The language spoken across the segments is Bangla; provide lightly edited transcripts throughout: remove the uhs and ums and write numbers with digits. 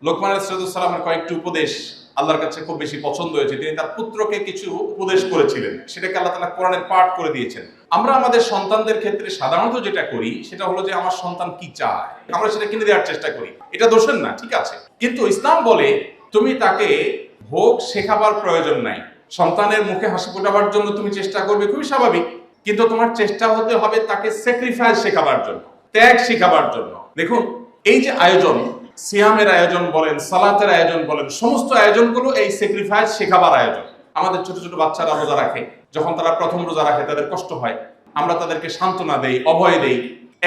লোকমান আলাইহিস সালামের কয়েকটি উপদেশ আল্লাহর কাছে খুব বেশি পছন্দ হয়েছে। তিনি তার পুত্রকে কিছু উপদেশ করেছিলেন, সেটাকে আল্লাহ তাআলা কোরআনের পাঠ করে দিয়েছেন। আমরা আমাদের সন্তানদের ক্ষেত্রে সাধারণত যেটা করি সেটা হলো যে আমার সন্তান কি চায় আমরা সেটা কিনে দেওয়ার চেষ্টা করি। এটা দোষের না, ঠিক আছে, কিন্তু ইসলাম বলে তুমি তাকে ভোগ শেখাবার প্রয়োজন নাই। সন্তানের মুখে হাসি ফোটাবার জন্য তুমি চেষ্টা করবে, খুবই স্বাভাবিক, কিন্তু তোমার চেষ্টা হতে হবে তাকে স্যাক্রিফাইস শেখাবার জন্য, ত্যাগ শেখাবার জন্য। দেখুন, এই যে আয়োজন, সিয়ামের আয়োজন বলেন, সালাতের আয়োজন বলেন, সমস্ত আয়োজনগুলো এই স্যাক্রিফাইস শেখাবার আয়োজন। আমাদের ছোট ছোট বাচ্চারা রোজা রাখে, যখন তারা প্রথম রোজা রাখে তাদের কষ্ট হয়, আমরা তাদেরকে সান্ত্বনা দেই, অভয় দেই।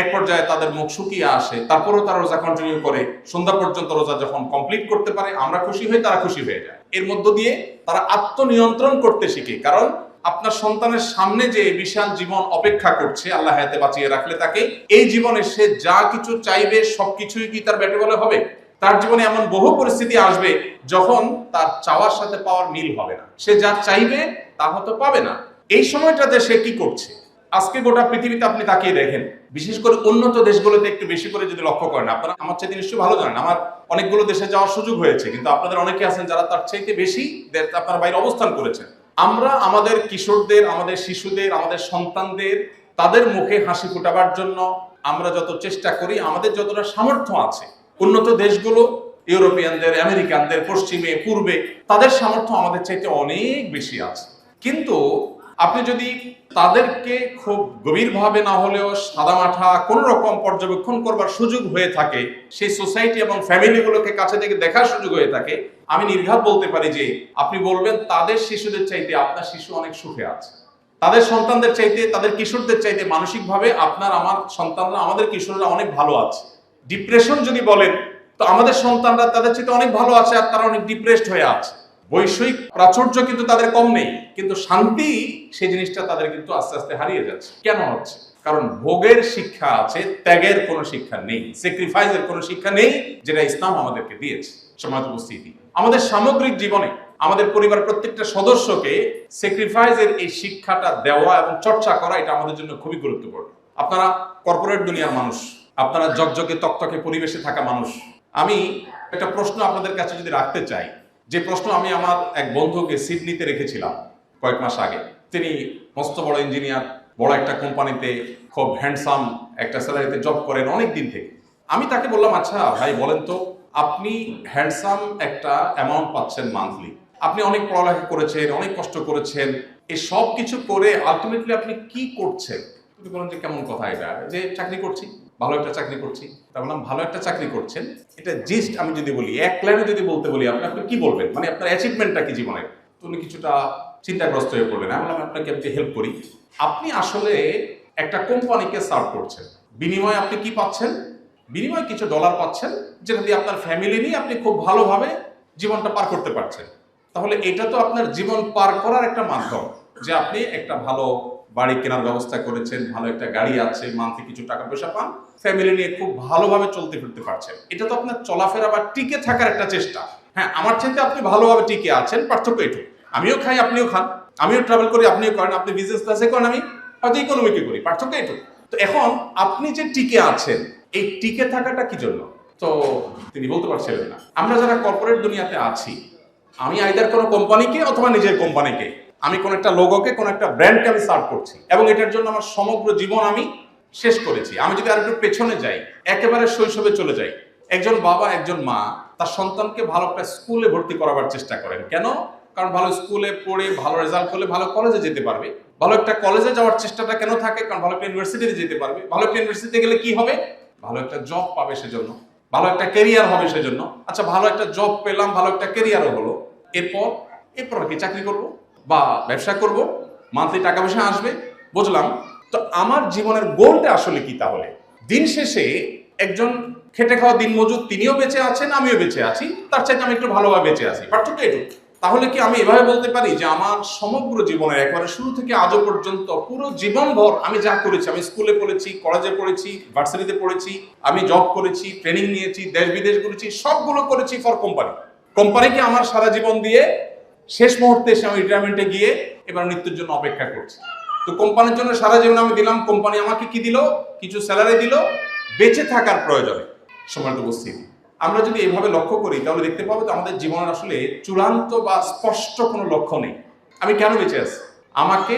এক পর্যায়ে তাদের মুখ শুকিয়ে আসে, তারপরেও তারা রোজা কন্টিনিউ করে, সন্ধ্যা পর্যন্ত রোজা যখন কমপ্লিট করতে পারে আমরা খুশি হই, তারা খুশি হয়ে যায়। এর মধ্য দিয়ে তারা আত্মনিয়ন্ত্রণ করতে শিখে। কারণ আপনার সন্তানের সামনে যে বিশাল জীবন অপেক্ষা করছে, আল্লাহ হায়াতে বাঁচিয়ে রাখলে তাকে, এই জীবনে সে যা কিছু চাইবে সবকিছুই কি তার ব্যাটে বলে হবে? তার জীবনে এমন বহু পরিস্থিতি আসবে যখন তার চাওয়ার সাথে পাওয়ার মিল হবে না, সে যা চাইবে তা হয়তো পাবে না। এই সময়টাতে সে কি করছে? আজকে গোটা পৃথিবীতে আপনি তাকিয়ে দেখেন, বিশেষ করে উন্নত দেশগুলোতে একটু বেশি করে যদি লক্ষ্য করেন, আপনারা আমার চাইতে নিশ্চয়ই ভালো জানেন, আমার অনেকগুলো দেশে যাওয়ার সুযোগ হয়েছে, কিন্তু আপনাদের অনেকে আছেন যারা তার চাইতে বেশি আপনার বাইরে অবস্থান করেছেন। আমরা আমাদের কিশোরদের, আমাদের শিশুদের, আমাদের সন্তানদের তাদের মুখে হাসি ফোটাবার জন্য আমরা যত চেষ্টা করি, আমাদের যতটা সামর্থ্য আছে, উন্নত দেশগুলো, ইউরোপিয়ানদের, আমেরিকানদের, পশ্চিমে, পূর্বে, তাদের সামর্থ্য আমাদের চাইতে অনেক বেশি আছে। কিন্তু আপনি যদি তাদেরকে খুব গভীরভাবে না হলেও সাদামাঠা কোন রকম পর্যবেক্ষণ করবার সুযোগ হয়ে থাকে, সেই সোসাইটি এবং ফ্যামিলিগুলোকে কাছে থেকে দেখার সুযোগ হয়ে থাকে, আমি নির্ঘাত বলতে পারি যে আপনি বলবেন তাদের শিশুদের চাইতে আপনার শিশু অনেক সুখে আছে। তাদের সন্তানদের চাইতে, তাদের কিশোরদের চাইতে মানসিকভাবে আপনার আমার সন্তানরা, আমাদের কিশোররা অনেক ভালো আছে। ডিপ্রেশন যদি বলেন তো আমাদের সন্তানরা তাদের চাইতে অনেক ভালো আছে, আর তারা অনেক ডিপ্রেসড হয়ে আছে। বৈষয়িক প্রাচুর্য কিন্তু তাদের কম নেই, কিন্তু শান্তি, সেই জিনিসটা তাদের কিন্তু আস্তে আস্তে হারিয়ে যাচ্ছে। কেন হচ্ছে? কারণ ভোগের শিক্ষা আছে, ত্যাগের কোনো শিক্ষা নেই, স্যাক্রিফাইসের কোনো শিক্ষা নেই, যেটা ইসলাম আমাদেরকে দিয়েছে। সম্মানিত উপস্থিতি, আমাদের সামগ্রিক জীবনে আমাদের পরিবার প্রত্যেকটা সদস্যকে স্যাক্রিফাইসের এই শিক্ষাটা দেওয়া এবং চর্চা করা, এটা আমাদের জন্য খুবই গুরুত্বপূর্ণ। আপনারা কর্পোরেট দুনিয়ার মানুষ, আপনারা জগজগে তকতকে পরিবেশে থাকা মানুষ। আমি একটা প্রশ্ন আপনাদের কাছে যদি রাখতে চাই, যে প্রশ্ন আমি আমার এক বন্ধুকে সিডনিতে রেখেছিলাম কয়েক মাস আগে। তিনি মস্ত বড় ইঞ্জিনিয়ার, বড় একটা কোম্পানিতে খুব হ্যান্ডসাম একটা স্যালারিতে জব করেন অনেক দিন থেকে। আমি তাকে বললাম, আচ্ছা ভাই বলেন তো, আপনি হ্যান্ডসাম একটা অ্যামাউন্ট পাচ্ছেন মান্থলি, আপনি অনেক পড়ালেখা করেছেন, অনেক কষ্ট করেছেন, এই সব কিছু করে আলটিমেটলি আপনি কি করছেন? তুমি বলেন যে কেমন কথা এটা, যে চাকরি করছি, ভালো একটা চাকরি করছি। তা বললাম, ভালো একটা চাকরি করছেন, এটা জিস্ট আমি যদি বলি, এক লাইনে যদি বলতে বলি, আপনি কি বলবেন? মানে আপনার অ্যাচিভমেন্টটা কি জীবনে? তো উনি কিছুটা চিন্তাগ্রস্ত হয়ে পড়লেন। আমি বললাম, আপনাকে আমি হেল্প করি। আপনি আসলে একটা কোম্পানিকে সার্ভ করছেন, বিনিময়ে আপনি কি পাচ্ছেন? বিনিময়ে কিছু ডলার পাচ্ছেন, যেটা দিয়ে আপনার ফ্যামিলি নিয়ে আপনি খুব ভালোভাবে জীবনটা পার করতে পারছেন। তাহলে এটা তো আপনার জীবন পার করার একটা মাধ্যম, যে আপনি একটা ভালো বাড়ি কেনার ব্যবস্থা করেছেন, ভালো একটা গাড়ি আছে, মান্থলি কিছু টাকা পয়সা পান, ফ্যামিলি নিয়ে খুব ভালোভাবে চলতে ফিরতে পারছেন। এটা তো আপনার চলাফেরা বা টিকে থাকার একটা চেষ্টা। হ্যাঁ, আমার চাইতে আপনি ভালোভাবে টিকে আছেন, পার্থক্য এটু। আমিও খাই, আপনিও খান, আমিও ট্রাভেল করি, আপনিও করেন, আপনি বিজনেস ক্লাসে করেন, আমি হয়তো ইকোনমিকে করি, পার্থক্য এটু। তো এখন আপনি যে টিকে আছেন, এই টিকে থাকাটা কি জন্য? তো তিনি বলতে পারছিলেন না। আমরা যারা কর্পোরেট দুনিয়াতে আছি, আমি আইদার কোনো কোম্পানিকে অথবা নিজের কোম্পানিকে, আমি কোন একটা লোগোকে, কোন একটা ব্র্যান্ডকে আমি সার্ভ করছি, এবং এটার জন্য আমার সমগ্র জীবন আমি শেষ করেছি। আমি যদি আর একটু পেছনে যাই, একেবারে শৈশবে চলে যাই, একজন বাবা, একজন মা তার সন্তানকে ভালো একটা স্কুলে ভর্তি করাবার চেষ্টা করেন। কেন? কারণ ভালো স্কুলে পড়ে ভালো রেজাল্ট করলে ভালো কলেজে যেতে পারবে। ভালো একটা কলেজে যাওয়ার চেষ্টাটা কেন থাকে? কারণ ভালো একটা ইউনিভার্সিটিতে যেতে পারবে। ভালো একটা ইউনিভার্সিটিতে গেলে কি হবে? ভালো একটা জব পাবে, সেজন্য ভালো একটা ক্যারিয়ার হবে সেজন্য। আচ্ছা, ভালো একটা জব পেলাম, ভালো একটা ক্যারিয়ারও হলো, এরপর কি চাকরি করব বা ব্যবসা করব, মান্থলি টাকা পয়সা আসবে, বুঝলাম। তো আমার জীবনের গোলটা আসলে কি? তাহলে দিন শেষে একজন খেটে খাওয়া দিন মজুর, তিনিও বেঁচে আছেন, আমিও বেঁচে আছি, তার চাইতে আমি একটু ভালোভাবে বেঁচে আছি, পার্থক্য এটুকু। তাহলে কি আমি এভাবে বলতে পারি যে আমার সমগ্র জীবনের একেবারে শুরু থেকে আজও পর্যন্ত পুরো জীবনভর আমি যা করেছি, আমি স্কুলে পড়েছি, কলেজে পড়েছি, ভার্সিটিতে পড়েছি, আমি জব করেছি, ট্রেনিং নিয়েছি, দেশ বিদেশ ঘুরেছি, সবগুলো করেছি ফর কোম্পানি। কোম্পানিকে আমার সারা জীবন দিয়ে শেষ মুহূর্তে এসে আমি রিটায়ারমেন্টে গিয়ে এবার মৃত্যুর জন্য অপেক্ষা করছি। তো কোম্পানির জন্য সারা জীবন আমি দিলাম, কোম্পানি আমাকে কি দিল? কিছু স্যালারি দিল বেঁচে থাকার প্রয়োজনে। সম্মানিত উপস্থিতি, আমরা যদি এভাবে লক্ষ্য করি তাহলে দেখতে পাবো যে আমাদের জীবনের আসলে চূড়ান্ত বা স্পষ্ট কোনো লক্ষ্য নেই। আমি কেন বেঁচে আছি? আমাকে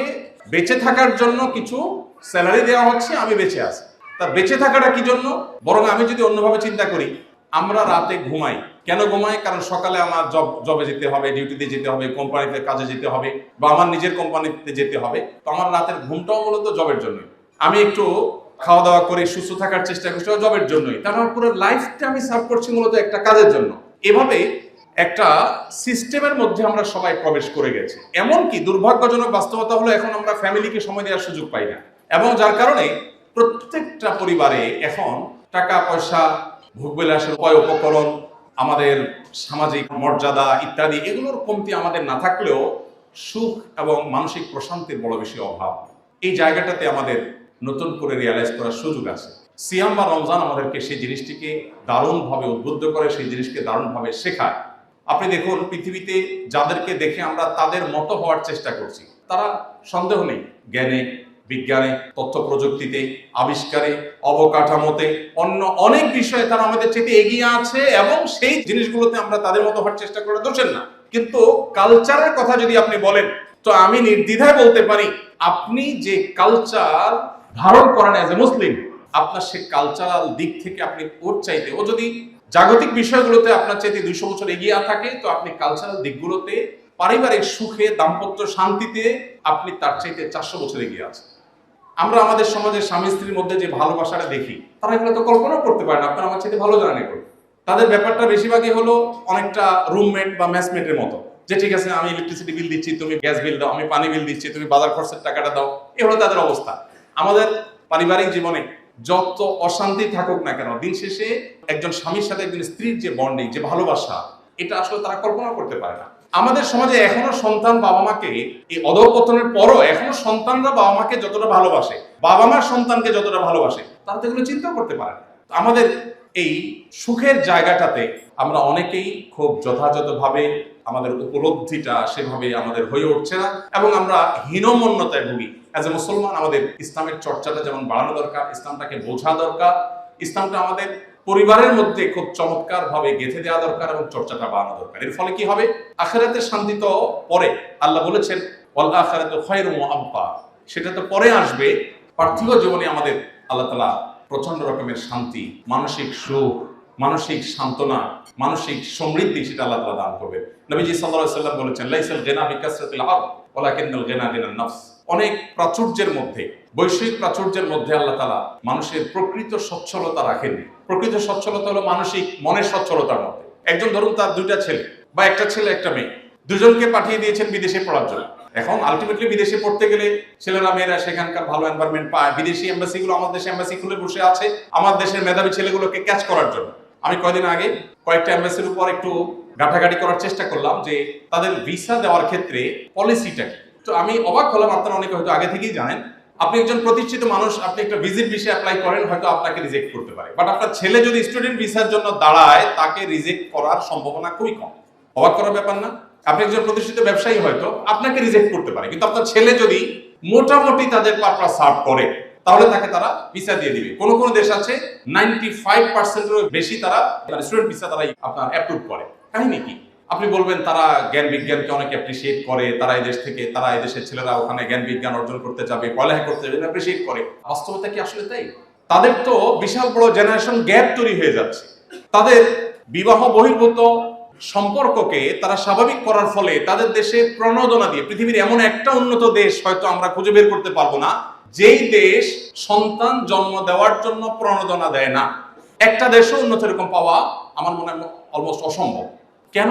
বেঁচে থাকার জন্য কিছু স্যালারি দেওয়া হচ্ছে, আমি বেঁচে আছি। তা বেঁচে থাকাটা কি জন্য? বরং আমি যদি অন্যভাবে চিন্তা করি, আমরা রাতে ঘুমাই। কেন ঘুমাই? কারণ সকালে আমার জবে যেতে হবে, ডিউটিতে যেতে হবে, কোম্পানিতে কাজে যেতে হবে, বা আমার নিজের কোম্পানিতে যেতে হবে। তো আমার রাতের ঘুমটাও মূলত জবের জন্য। আমি একটু খাওয়া দাওয়া করে সুস্থ থাকার চেষ্টা করছি জবের জন্যই। তার আমার পুরো লাইফটা আমি সার্ভ করছি মূলত একটা কাজের জন্য। এভাবে একটা সিস্টেমের মধ্যে আমরা সবাই প্রবেশ করে গেছি। এমনকি দুর্ভাগ্যজনক বাস্তবতা হলো এখন আমরা ফ্যামিলিকে সময় দেওয়ার সুযোগ পাই না, এবং যার কারণে প্রত্যেকটা পরিবারে এখন টাকা পয়সা, ভোগবিলাসের উপায় উপকরণ, আমাদের সামাজিক মর্যাদা ইত্যাদি এগুলোর কমতি আমাদের না থাকলেও সুখ এবং মানসিক প্রশান্তির বড় বেশি অভাব। এই জায়গাটাতে আমাদের নতুন করে রিয়ালাইজ করার সুযোগ আছে। সিয়াম বা রমজান আমাদেরকে সেই জিনিসটিকে দারুণভাবে উদ্বুদ্ধ করে, সেই জিনিসকে দারুণভাবে শেখায়। আপনি দেখুন, পৃথিবীতে যাদেরকে দেখে আমরা তাদের মতো হওয়ার চেষ্টা করছি, তারা সন্দেহ নেই জ্ঞানে, বিজ্ঞানে, তথ্য প্রযুক্তিতে, আবিষ্কারে, অবকাঠামোতে, অন্য অনেক বিষয়ে তারা আমাদের চেয়ে এগিয়ে আছে, এবং সেই জিনিসগুলোতে আমরা তাদের মতো হওয়ার চেষ্টা করে দোষের না। কিন্তু কালচারের কথা যদি আপনি বলেন, তো আমি নির্দ্বিধায় বলতে পারি, আপনি যে কালচার ধারণ করেন অ্যাজ এ মুসলিম, আপনার সে কালচারাল দিক থেকে আপনি ওর চাইতে, ও যদি জাগতিক বিষয়গুলোতে আপনার চাইতে 200 বছর এগিয়ে থাকে, তো আপনি কালচারাল দিকগুলোতে, পারিবারিক সুখে, দাম্পত্য শান্তিতে আপনি তার চাইতে 400 বছর এগিয়ে আছেন। আমরা আমাদের সমাজের স্বামী স্ত্রীর মধ্যে যে ভালোবাসাটা দেখি, তারা এগুলো তো কল্পনাও করতে পারে না। আপনার আমার চাইতে ভালো জানেন এগুলো। তাদের ব্যাপারটা বেশিরভাগই হলো অনেকটা রুমমেট বা ম্যাচমেটের মতো, যে ঠিক আছে আমি ইলেকট্রিসিটি বিল দিচ্ছি, তুমি গ্যাস বিল দাও, আমি পানি বিল দিচ্ছি, তুমি বাজার খরচের টাকাটা দাও। এ হলো তাদের অবস্থা। আমাদের পারিবারিক জীবনে যত অশান্তি থাকুক না কেন, দিন শেষে একজন স্বামীর সাথে একজন স্ত্রীর যে বন্ডিং, যে ভালোবাসা, এটা আসলে তারা কল্পনা করতে পারে না। আমাদের সমাজে এখনো সন্তান বাবা মাকে, এই অধঃপতনের পরও এখনো সন্তানরা বাবা মাকে যতটা ভালোবাসে, বাবা মার সন্তানকে যতটা ভালোবাসে, তারা তো এগুলো চিন্তা করতে পারে না। আমাদের এই সুখের জায়গাটাতে আমরা অনেকেই খুব যথাযথভাবে আমাদের উপলব্ধিটা সেভাবে আমাদের হয়ে উঠছে না, এবং আমরা হীনমন্যতায় ভুগি। অ্যাজ এ মুসলমান আমাদের ইসলামের চর্চাটা যেমন বাড়ানো দরকার, ইসলামটাকে বোঝা দরকার, ইসলামটা আমাদের পরিবারের মধ্যে খুব চমৎকার ভাবে গেঁথে দেওয়া দরকার, এবং চর্চাটা বাড়ানো দরকার। এর ফলে কি হবে? আখিরাতের শান্তি তো পরে, আল্লাহ বলেছেন ওয়াল আখিরাতু খায়রুম ওয়া আবকা, সেটা তো পরে আসবে। পার্থিব জীবনে আমাদের আল্লাহ তাআলা প্রচন্ড রকমের শান্তি, মানসিক সুখ, মানসিক সান্ত্বনা, মানসিক সমৃদ্ধি সেটা আল্লাহ তাআলা দান করবেন। নবীজি সাল্লাল্লাহু আলাইহি ওয়াসাল্লাম বলেছেন লাইসাল গিনা বিকাসরাতিল আরদ ওয়ালাকিন্নাল গিনা গিনান নফস। অনেক প্রাচুর্যের মধ্যে, বৈশ্বিক প্রাচুর্যের মধ্যে আল্লাহ তাআলা মানুষের প্রকৃত সচ্ছলতা রাখেননি। প্রকৃত সচ্ছলতা হলো মানসিক মনের সচ্ছলতার মধ্যে। একজন ধরুন তার 2টা ছেলে বা একটা ছেলে একটা মেয়ে, দুজনকে পাঠিয়ে দিয়েছেন বিদেশে পড়ার জন্য। এখন আলটিমেটলি বিদেশে পড়তে গেলে ছেলেরা মেয়েরা সেখানকার ভালো এনভায়রনমেন্ট পায়। বিদেশি এমবাসিগুলো, আমাদের দেশে এমবাসি খুলে বসে আছে আমার দেশের মেধাবী ছেলেগুলোকে ক্যাচ করার জন্য। আমি কয়দিন আগে কয়েকটা এমবাসির উপর একটু ঘাটাঘাটি করার চেষ্টা করলাম যে তাদের ভিসা দেওয়ার ক্ষেত্রে পলিসিটা কি। তো আমি অবাক হলাম, আপনারা অনেকে হয়তো আগে থেকেই জানেন, আপনি একজন প্রতিষ্ঠিত মানুষ, আপনি একটা ভিজিট ভিসা অ্যাপ্লাই করেন, হয়তো আপনাকে রিজেক্ট করতে পারে, বাট আপনার ছেলে যদি স্টুডেন্ট ভিসার জন্য দাঁড়ায়, তাকে রিজেক্ট করার সম্ভাবনা খুবই কম। অবাক করার ব্যাপার না? আপনি একজন প্রতিষ্ঠিত ব্যবসায়ী, হয়তো আপনাকে রিজেক্ট করতে পারে, কিন্তু আপনার ছেলে যদি মোটামুটি তাদের পারপাস সার্ভ করে, তাহলে তাকে তারা ভিসা দিয়ে দিবে। কোন কোন দেশ আছে 95%-এরও বেশি তারা স্টুডেন্ট ভিসা তারাই আপনার অ্যাপ্রুভ করে। কাহিনী কি? আপনি বলবেন তারা জ্ঞান বিজ্ঞানকে অনেক অ্যাপ্রিসিয়েট করে, তারা এই দেশ থেকে, তারা এই দেশের ছেলেরা ওখানে জ্ঞান বিজ্ঞান অর্জন করতে যাবে, পড়ালেখা করতে যাবে, অ্যাপ্রিসিয়েট করে। বাস্তবতা কি আসলে তাই? তাদের তো বিশাল বড় জেনারেশন গ্যাপ তৈরি হয়ে যাচ্ছে। তাদের বিবাহ বহির্ভূত সম্পর্ককে তারা স্বাভাবিক করার ফলে তাদের দেশে প্রণোদনা দিয়ে, পৃথিবীর এমন একটা উন্নত দেশ হয়তো আমরা খুঁজে বের করতে পারবো না যেই দেশ সন্তান জন্ম দেওয়ার জন্য প্রণোদনা দেয় না। একটা দেশও উন্নত এরকম পাওয়া আমার মনে হয় অলমোস্ট অসম্ভব। কেন?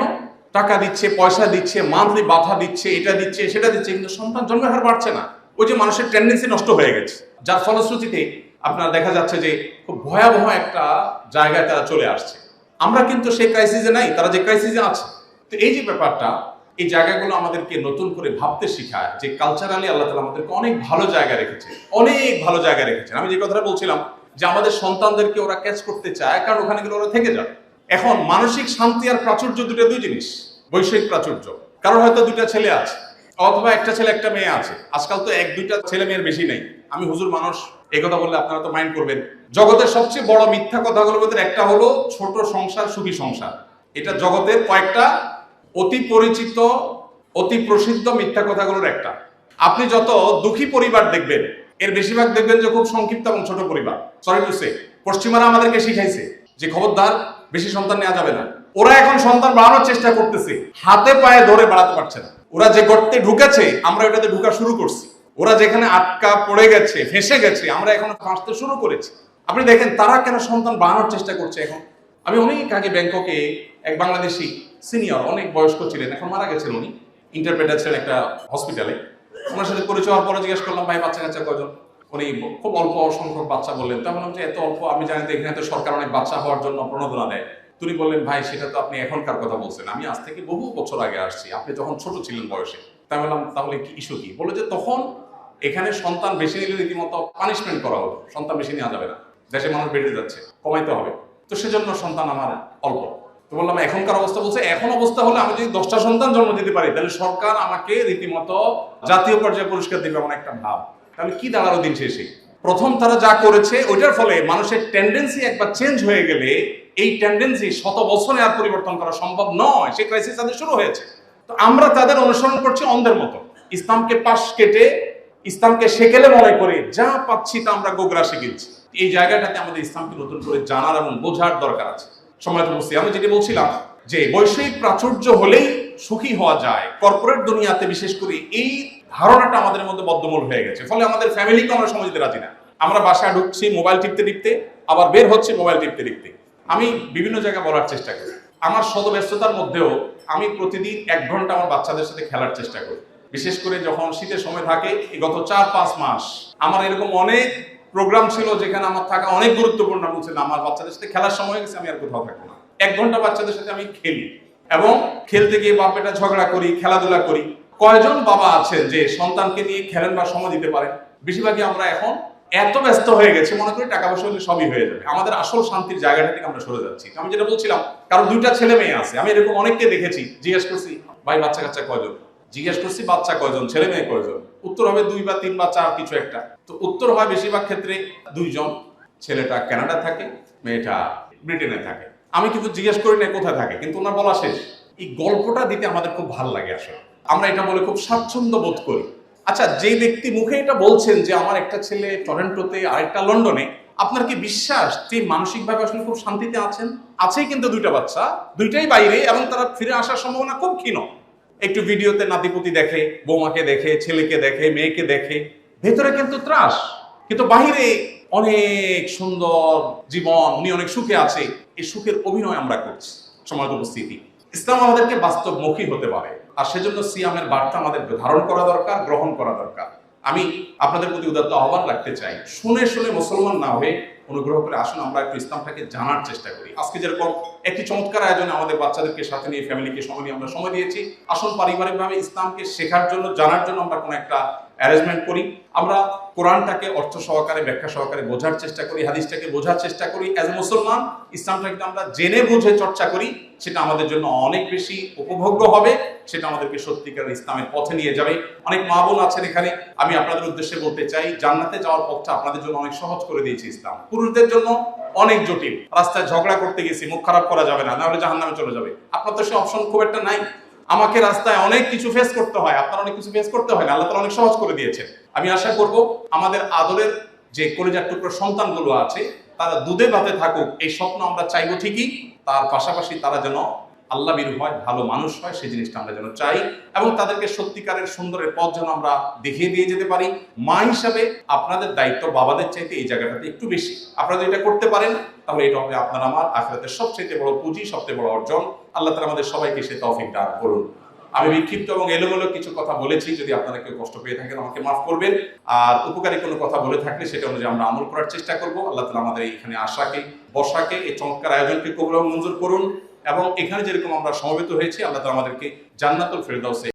টাকা দিচ্ছে, পয়সা দিচ্ছে, মান্থলি বাধা দিচ্ছে, এটা দিচ্ছে, সেটা দিচ্ছে, কিন্তু সন্তান জন্মের হার বাড়ছে না। ওই যে মানুষের টেন্ডেন্সি নষ্ট হয়ে গেছে, যার ফলশ্রুতিতে আপনার দেখা যাচ্ছে যে খুব ভয়াবহ একটা জায়গায় তারা চলে আসছে। আমরা কিন্তু সেই ক্রাইসিসে নাই, তারা যে ক্রাইসিসে আছে। তো এই যে ব্যাপারটা, এই জায়গাগুলো আমাদেরকে নতুন করে ভাবতে শেখায় যে কালচারালি আল্লাহ তাআলা আমাদেরকে অনেক ভালো জায়গায় রেখেছে, অনেক ভালো জায়গায় রেখেছেন। আমি যে কথাটা বলছিলাম যে আমাদের সন্তানদেরকে ওরা ক্যাচ করতে চায়, কারণ ওখানে গেলে ওরা থেকে যায়। এখন মানসিক শান্তি আর প্রাচুর্য দুই জিনিস। বৈষয়িক প্রাচুর্য, কারণ হয়তো 2টা ছেলে আছে, অথবা একটা ছেলে একটা মেয়ে আছে। আজকাল তো 1-2টা ছেলে মেয়ের বেশি নেই। আমি হুজুর মানুষ, এই কথা বললে আপনারা তো মাইন্ড করবেন। জগতের সবচেয়ে বড় মিথ্যা কথাগুলোর মধ্যে একটা হলো ছোট সংসার সুখী সংসার। এটা জগতের কয়েকটা অতি পরিচিত অতি প্রসিদ্ধ মিথ্যা কথাগুলোর একটা। আপনি যত দুঃখী পরিবার দেখবেন এর বেশিরভাগ দেখবেন যে খুব সংক্ষিপ্ত এবং ছোট পরিবার। সরি টু সে, পশ্চিমারা আমাদেরকে শিখাইছে যে খবরদার বেশি সন্তান নেওয়া যাবে না। ওরা এখন সন্তান বাড়ানোর চেষ্টা করতেছে, হাতে পায়ে ধরে বাড়াতে পারছে না। ওরা যে গর্তে ঢুকেছে আমরা এটাতে ঢুকা শুরু করছি। ওরা যেখানে আটকা পড়ে গেছে, ফেঁসে গেছে, আমরা এখন ফাঁসতে শুরু করেছি। আপনি দেখেন তারা কেন সন্তান বাড়ানোর চেষ্টা করছে এখন। আমি অনেক আগে ব্যাংককে এক বাংলাদেশি সিনিয়র, অনেক বয়স্ক ছিলেন, এখন মারা গেছেন উনি, ইন্টারপ্রেটার ছিলেন একটা হসপিটালে। ওনার সাথে পরিচয় হওয়ার পরে জিজ্ঞেস করলাম, ভাই বাচ্চা কাচ্চা কয়জন? উনি খুব অল্প সংখ্যক বাচ্চা বললেন। তখন বললাম যে এত অল্প, আমি জানি তো এখানে তো সরকার অনেক বাচ্চা হওয়ার জন্য প্রণোদনা দেয়। তিনি বললেন, ভাই সেটা তো আপনি এখনকার কথা বলছেন, আমি আজ থেকে বহু বছর আগে আসছি, আপনি তখন ছোট ছিলেন বয়সে। তাই বললাম তাহলে কি ইস্যু কি? বলে যে তখন এখানে সন্তান বেশি নিলে রীতিমতো পানিশমেন্ট করা হতো, সন্তান বেশি নেওয়া যাবে না, দেশে মানুষ বেড়ে যাচ্ছে, কমাইতে হবে, তো সেজন্য সন্তান আমার অল্প। তো বললাম এখনকার অবস্থা? বলছে এখন অবস্থা হলে আমি যদি 10টা সন্তান জন্ম দিতে পারি তাহলে সরকার আমাকে রীতিমতো জাতীয় পর্যায়ে পুরস্কার দিবে, এমন একটা ভাব। তাহলে কি দাঁড়ালো দিন শেষে? প্রথম তারা যা করেছে ওইটার ফলে মানুষের টেন্ডেন্সি একবার চেঞ্জ হয়ে গেলে এই টেন্ডেন্সি শত বছরে আর পরিবর্তন করা সম্ভব নয়। সেই ক্রাইসিস তাদের শুরু হয়েছে। তো আমরা তাদের অনুসরণ করছি অন্ধের মতো, ইসলামকে পাশ কেটে, ইসলামকে সেকেলে মনে করে যা পাচ্ছি তা আমরা গোগরা শিখেছি। এই জায়গাটাতে আমাদের ইসলামকে নতুন করে জানার এবং বোঝার দরকার আছে। সম্মানিত উপস্থিতি, আমি যেটি বলছিলাম যে বৈষয়িক প্রাচুর্য হলেই সুখী হওয়া যায়, কর্পোরেট দুনিয়াতে বিশেষ করে এই ধারণাটা আমাদের মধ্যে বদ্ধমূল হয়ে গেছে। ফলে আমাদের ফ্যামিলিকে আমরা সময় দিতে রাজি না। আমরা বাসায় ঢুকছি মোবাইল টিপতে টিপতে, আবার বের হচ্ছে মোবাইল টিপতে টিপতে। আমি বিভিন্ন জায়গায় বলার চেষ্টা করি, আমার শত ব্যস্ততার মধ্যেও আমি প্রতিদিন 1 ঘন্টা আমার বাচ্চাদের সাথে খেলার চেষ্টা করি। বিশেষ করে যখন শীতের সময় থাকে, এই গত 4-5 মাস আমার এরকম অনেক প্রোগ্রাম ছিল যেখানে আমার থাকা অনেক গুরুত্বপূর্ণ। বলছিল আমার বাচ্চাদের সাথে খেলার সময় গেছে, আমি আর কোথাও থাকবো না। 1 ঘন্টা বাচ্চাদের সাথে আমি খেলি এবং খেলতে গিয়ে বাপ বেটা ঝগড়া করি, খেলাধুলা করি। কয়জন বাবা আছেন যে সন্তানকে নিয়ে খেলেন বা সময় দিতে পারেন? বেশিরভাগই আমরা এখন এত ব্যস্ত হয়ে গেছে, মনে করি টাকা পয়সা হলে সবই হয়ে যাবে। আমাদের আসল শান্তির জায়গাটা থেকে আমরা সরে যাচ্ছি। আমি যেটা বলছিলাম, কারণ 2টা ছেলে মেয়ে আছে, আমি এরকম অনেককে দেখেছি। জিজ্ঞেস করছি, ভাই বাচ্চা কাচ্চা কয়জন? জিজ্ঞেস করছি বাচ্চা কয়জন, ছেলে মেয়ে কয়জন? উত্তর হবে 2 বা 3 বা 4 কিছু একটা। তো উত্তর হয় বেশিরভাগ ক্ষেত্রে 2 জন। ছেলেটা কানাডা থাকে, মেয়েটা ব্রিটেনে থাকে। আমি কিন্তু জিজ্ঞেস করি না কোথায় থাকে, কিন্তু ওনার বলা শেষ। এই গল্পটা দিতে আমাদের খুব ভালো লাগে। আসলে আমরা এটা বলে খুব স্বাচ্ছন্দ্য বোধ করি। আচ্ছা, যে ব্যক্তি মুখে এটা বলছেন যে আমার একটা ছেলে টরন্টোতে আরেকটা লন্ডনে, আপনার কি বিশ্বাস যে মানসিকভাবে আসলে খুব শান্তিতে আছেন? আছেই কিন্তু 2টা বাচ্চা, 2টাই বাইরে, এবং তারা ফিরে আসার সম্ভাবনা খুব ক্ষীণ। একটু ভিডিওতে নাতিপুতি দেখে, বৌমাকে দেখে, ছেলেকে দেখে, মেয়েকে দেখে, ভেতরে কিন্তু ত্রাস, কিন্তু বাহিরে অনেক সুন্দর জীবন, উনি অনেক সুখে আছে। এই সুখের অভিনয় আমরা করছি। সমাজ উপস্থিতি, ইসলাম আমাদেরকে বাস্তবমুখী হতে পারে, আর সেজন্য সিয়ামের বার্তা আমাদের ধারণ করা দরকার, গ্রহণ করা দরকার। আমি আপনাদের প্রতি উদাত্ত আহ্বান রাখতে চাই, শুনে শুনে মুসলমান না হয়ে অনুগ্রহ করে আসুন আমরা একটু ইসলামটাকে জানার চেষ্টা করি। আজকে যেরকম একটি চমৎকার আয়োজনে আমাদের বাচ্চাদেরকে সাথে নিয়ে ফ্যামিলিকে সময় নিয়ে আমরা সময় দিয়েছি, আসুন পারিবারিকভাবে ইসলামকে শেখার জন্য, জানার জন্য আমরা কোনো একটা অ্যারেঞ্জমেন্ট করি। আমরা কোরআনটাকে অর্থ সহকারে, ব্যাখ্যা সহকারে বোঝার চেষ্টা করি, হাদিসটাকে বোঝার চেষ্টা করি। অ্যাজ এ মুসলমান ইসলামটাকে আমরা জেনে বুঝে চর্চা করি, সেটা আমাদের জন্য অনেক বেশি উপভোগ্য হবে। সেটা আমাদেরকে সত্যিকার ইসলামের পথে নিয়ে যাবে। অনেক মা বোন আছেন এখানে, আমি আপনাদের উদ্দেশ্যে বলতে চাই, জান্নাতে যাওয়ার পথটা আপনাদের জন্য অনেক সহজ করে দিয়েছে ইসলাম। পুরুষদের জন্য অনেক জটিল। রাস্তায় ঝগড়া করতে গেছি, মুখ খারাপ করা যাবে না, নাহলে জাহান্নামে চলে যাবে। আপনার তো সে অপশন খুব একটা নাই। আমাকে রাস্তায় অনেক কিছু ফেস করতে হয়, আপনার অনেক কিছু ফেস করতে হয় না, আল্লাহ তাআলা অনেক সহজ করে দিয়েছেন। আমি আশা করব আমাদের আদরের যে কলিজার টুকরো সন্তানগুলো আছে তারা দুধে ভাতে থাকুক, এই স্বপ্ন আমরা চাইবো ঠিকই। তার পাশাপাশি তারা যেন আল্লাহ বিরু হয়, ভালো মানুষ হয়, সেই জিনিসটা আমরা যেন চাই, এবং তাদেরকে সত্যিকারের সুন্দরের পথ যেন আমরা দেখিয়ে দিয়ে যেতে পারি। মা হিসাবে আপনাদের দায়িত্ব বাবাদের চাইতে এই জায়গাটাতে একটু বেশি। আপনারা এটা করতে পারেন তাহলে এটা হবে আপনার আমার আখিরাতের সবচেয়ে বড় পুঁজি, সবচেয়ে বড় অর্জন। আল্লাহ তাআলা আমাদের সবাইকে সে তৌফিক দান করুন। আমি বিক্ষিপ্ত এবং এলোমেলো কিছু কথা বলেছি, যদি আপনারা কেউ কষ্ট পেয়ে থাকেন আমাকে মাফ করবেন। আর উপকারী কোনো কথা বলে থাকলে সেটা অনুযায়ী আমরা আমল করার চেষ্টা করব। আল্লাহ তাআলা আমাদের এখানে আশাকে, বসাকে, এই চমৎকার আয়োজনকে কবুল এবং মঞ্জুর করুন, এবং এখানে যেরকম আমরা সমবেত হয়েছি আল্লাহ তাআলা আমাদেরকে জান্নাতুল ফেরদাউসে